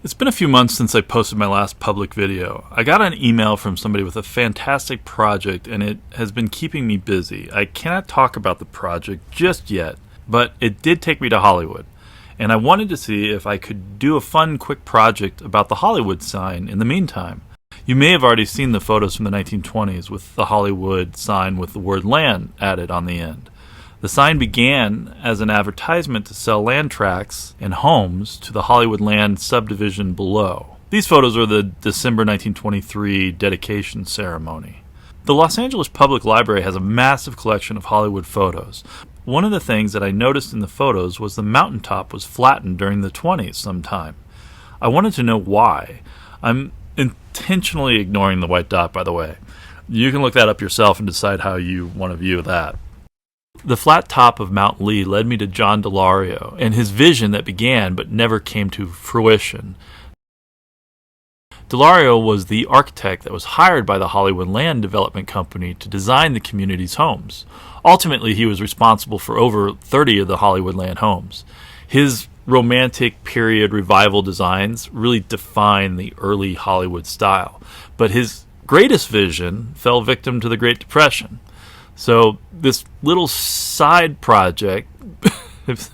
It's been a few months since I posted my last public video. I got an email from somebody with a fantastic project, and it has been keeping me busy. I cannot talk about the project just yet, but it did take me to Hollywood, and I wanted to see if I could do a fun, quick project about the Hollywood sign in the meantime. You may have already seen the photos from the 1920s with the Hollywood sign with the word land added on the end. The sign began as an advertisement to sell land tracts and homes to the Hollywood land subdivision below. These photos are the December 1923 dedication ceremony. The Los Angeles Public Library has a massive collection of Hollywood photos. One of the things that I noticed in the photos was the mountaintop was flattened during the 20s sometime. I wanted to know why. I'm intentionally ignoring the white dot, by the way. You can look that up yourself and decide how you want to view that. The flat top of Mount Lee led me to John Delario and his vision that began but never came to fruition. Delario was the architect that was hired by the Hollywood Land Development Company to design the community's homes. Ultimately, he was responsible for over 30 of the Hollywood Land homes. His romantic period revival designs really define the early Hollywood style, but his greatest vision fell victim to the Great Depression. So this little side project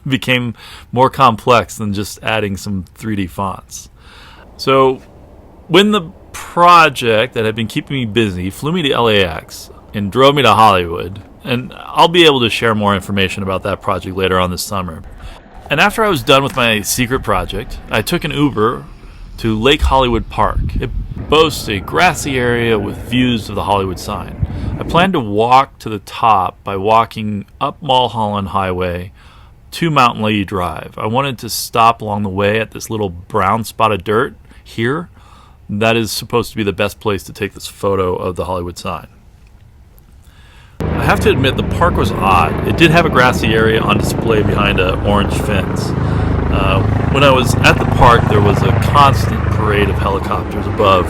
became more complex than just adding some 3D fonts. So when the project that had been keeping me busy flew me to LAX and drove me to Hollywood, and I'll be able to share more information about that project later on this summer. And after I was done with my secret project, I took an Uber to Lake Hollywood Park. It boasts a grassy area with views of the Hollywood sign. I planned to walk to the top by walking up Mulholland Highway to Mount Lee Drive. I wanted to stop along the way at this little brown spot of dirt here. That is supposed to be the best place to take this photo of the Hollywood sign. I have to admit the park was odd. It did have a grassy area on display behind an orange fence. When I was at the park, there was a constant parade of helicopters above.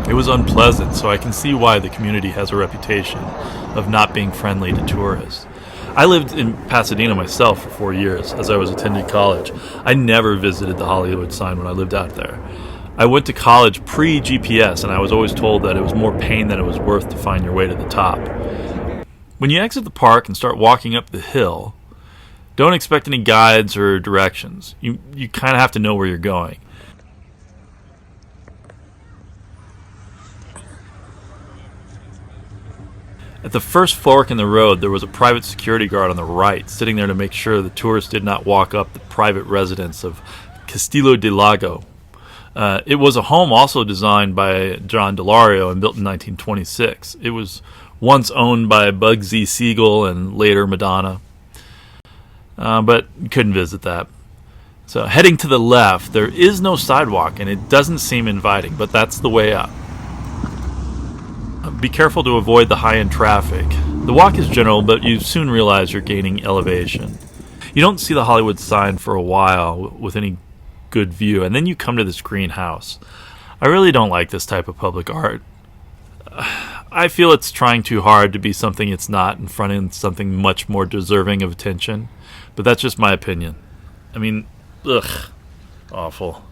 It was unpleasant, so I can see why the community has a reputation of not being friendly to tourists. I lived in Pasadena myself for 4 years as I was attending college. I never visited the Hollywood sign when I lived out there. I went to college pre-GPS, and I was always told that it was more pain than it was worth to find your way to the top. When you exit the park and start walking up the hill, don't expect any guides or directions. You kind of have to know where you're going. At the first fork in the road, there was a private security guard on the right, sitting there to make sure the tourists did not walk up the private residence of Castillo del Lago. It was a home also designed by John Delario and built in 1926. It was once owned by Bugsy Siegel and later Madonna, but you couldn't visit that. So heading to the left, there is no sidewalk, and it doesn't seem inviting, but that's the way up. Be careful to avoid the high-end traffic. The walk is general, but you soon realize you're gaining elevation. You don't see the Hollywood sign for a while with any good view, and then you come to this greenhouse. I really don't like this type of public art. I feel it's trying too hard to be something it's not and fronting something much more deserving of attention, but that's just my opinion. I mean, ugh, awful.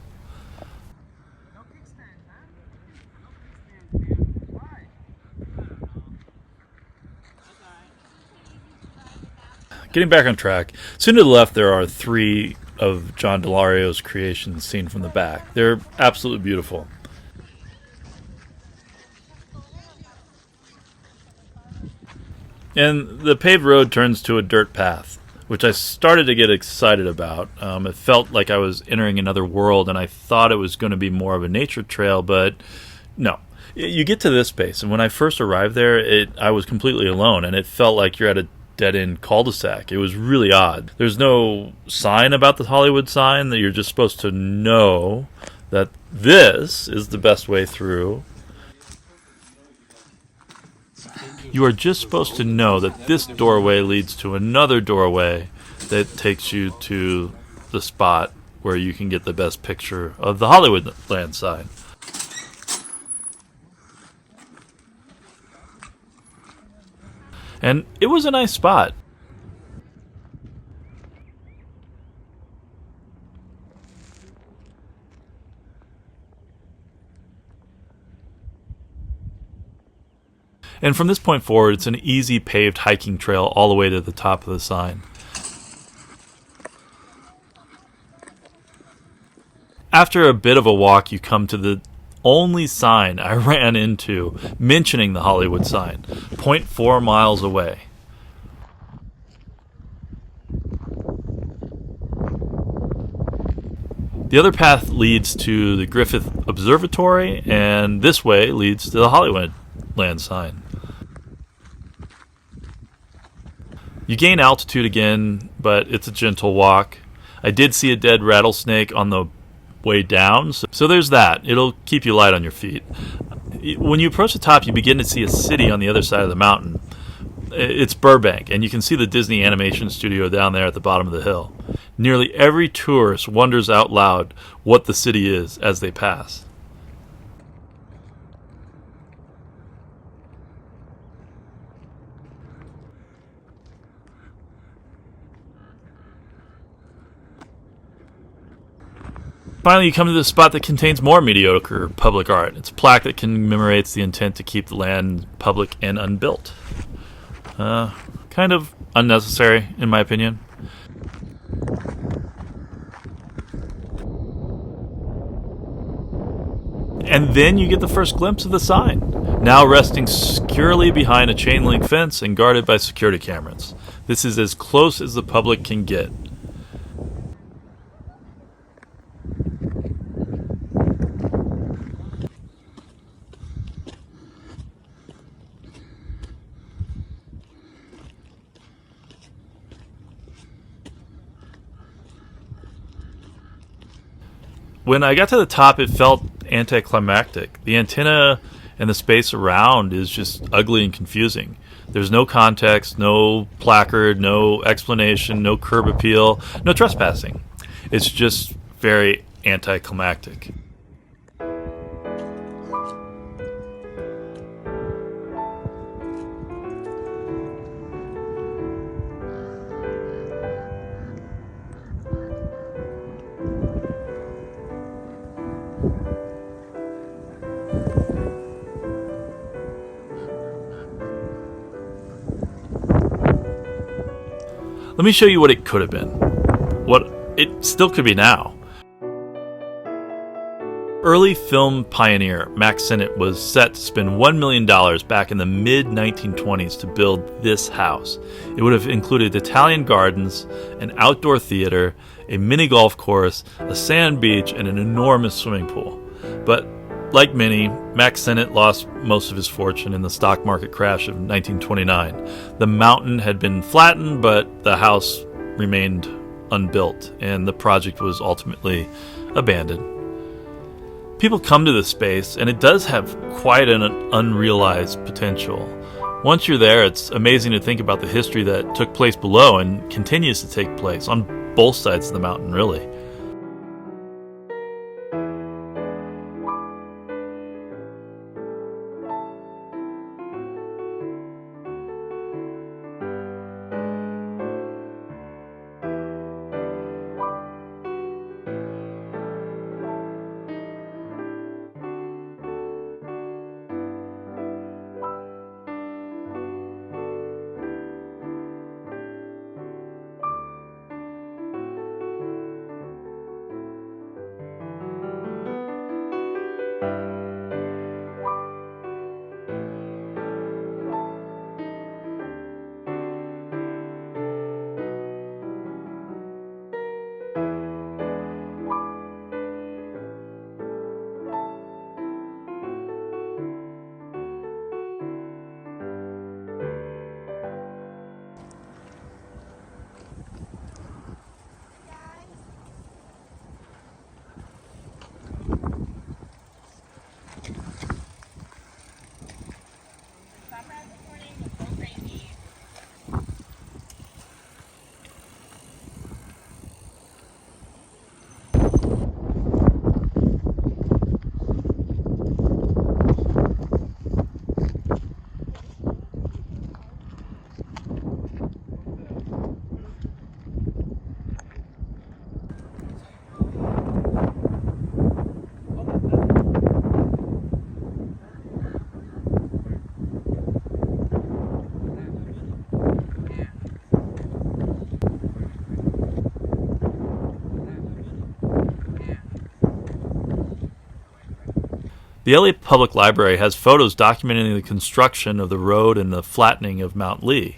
Getting back on track, soon to the left there are 3 of John Delario's creations seen from the back. They're absolutely beautiful. And the paved road turns to a dirt path, which I started to get excited about. It felt like I was entering another world, and I thought it was going to be more of a nature trail, but no. You get to this space, and when I first arrived there, I was completely alone, and it felt like you're at a dead-end cul-de-sac. It was really odd. There's no sign about the Hollywood sign that you're just supposed to know that this is the best way through. You are just supposed to know that this doorway leads to another doorway that takes you to the spot where you can get the best picture of the Hollywood land sign. And it was a nice spot. And from this point forward, it's an easy paved hiking trail all the way to the top of the sign. After a bit of a walk, you come to the only sign I ran into mentioning the Hollywood sign, 0.4 miles away. The other path leads to the Griffith Observatory, and this way leads to the Hollywood Land sign. You gain altitude again, but it's a gentle walk. I did see a dead rattlesnake on the way down, so there's that. It'll keep you light on your feet. When you approach the top, you begin to see a city on the other side of the mountain. It's Burbank, and you can see the Disney animation studio down there at the bottom of the hill. Nearly every tourist wonders out loud what the city is as they pass. Finally, you come to the spot that contains more mediocre public art. It's a plaque that commemorates the intent to keep the land public and unbuilt. Kind of unnecessary, in my opinion. And then you get the first glimpse of the sign, now resting securely behind a chain link fence and guarded by security cameras. This is as close as the public can get. When I got to the top, it felt anticlimactic. The antenna and the space around is just ugly and confusing. There's no context, no placard, no explanation, no curb appeal, no trespassing. It's just very anticlimactic. Let me show you what it could have been. What it still could be now. Early film pioneer Mack Sennett was set to spend $1 million back in the mid-1920s to build this house. It would have included Italian gardens, an outdoor theater, a mini golf course, a sand beach, and an enormous swimming pool. But like many, Mack Sennett lost most of his fortune in the stock market crash of 1929. The mountain had been flattened, but the house remained unbuilt, and the project was ultimately abandoned. People come to this space, and it does have quite an unrealized potential. Once you're there, it's amazing to think about the history that took place below and continues to take place on both sides of the mountain, really. The LA Public Library has photos documenting the construction of the road and the flattening of Mount Lee.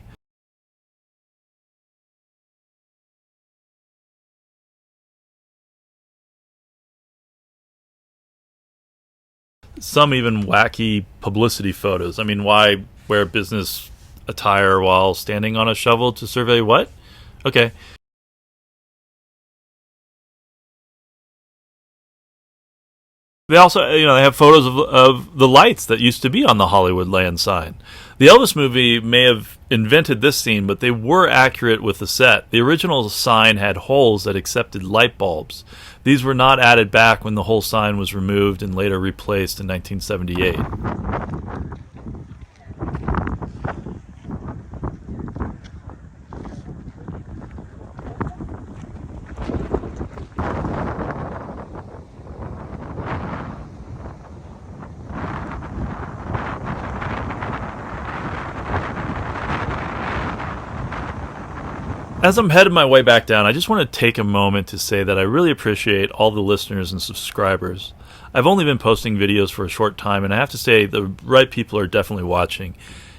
Some even wacky publicity photos. I mean, why wear business attire while standing on a shovel to survey what? Okay. They also, they have photos of the lights that used to be on the Hollywood land sign. The Elvis movie may have invented this scene, but they were accurate with the set. The original sign had holes that accepted light bulbs. These were not added back when the whole sign was removed and later replaced in 1978. As I'm heading my way back down, I just want to take a moment to say that I really appreciate all the listeners and subscribers. I've only been posting videos for a short time, and I have to say the right people are definitely watching.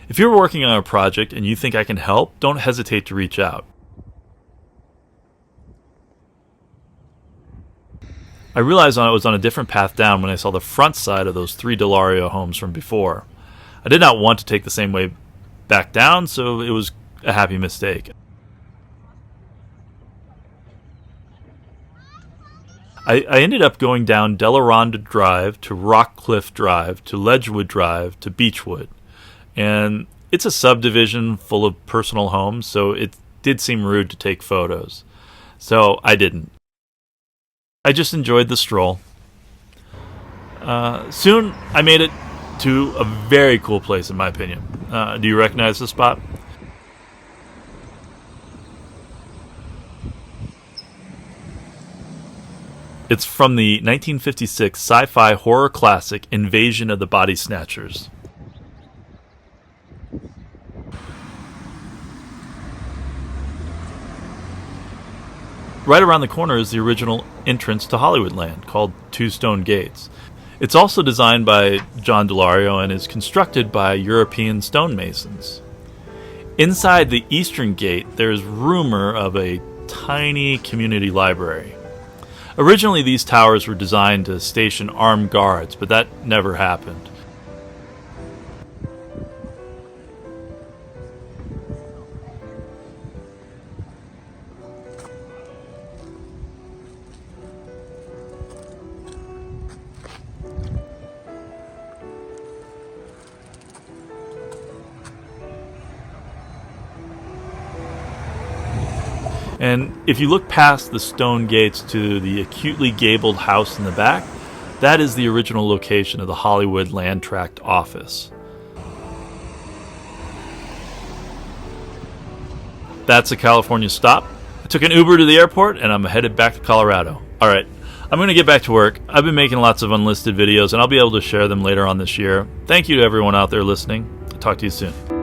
If you're working on a project and you think I can help, don't hesitate to reach out. I realized I was on a different path down when I saw the front side of those 3 Delario homes from before. I did not want to take the same way back down, so it was a happy mistake. I ended up going down Delaronda Drive to Rockcliffe Drive to Ledgewood Drive to Beechwood. And it's a subdivision full of personal homes, so it did seem rude to take photos. So I didn't. I just enjoyed the stroll. Soon I made it to a very cool place, in my opinion. Do you recognize the spot? It's from the 1956 sci-fi horror classic Invasion of the Body Snatchers. Right around the corner is the original entrance to Hollywoodland, called Two Stone Gates. It's also designed by John Delario and is constructed by European stonemasons. Inside the eastern gate, there's rumor of a tiny community library. Originally, these towers were designed to station armed guards, but that never happened. And if you look past the stone gates to the acutely gabled house in the back, that is the original location of the Hollywood Land Tract office. That's a California stop. I took an Uber to the airport and I'm headed back to Colorado. Alright, I'm going to get back to work. I've been making lots of unlisted videos and I'll be able to share them later on this year. Thank you to everyone out there listening. I'll talk to you soon.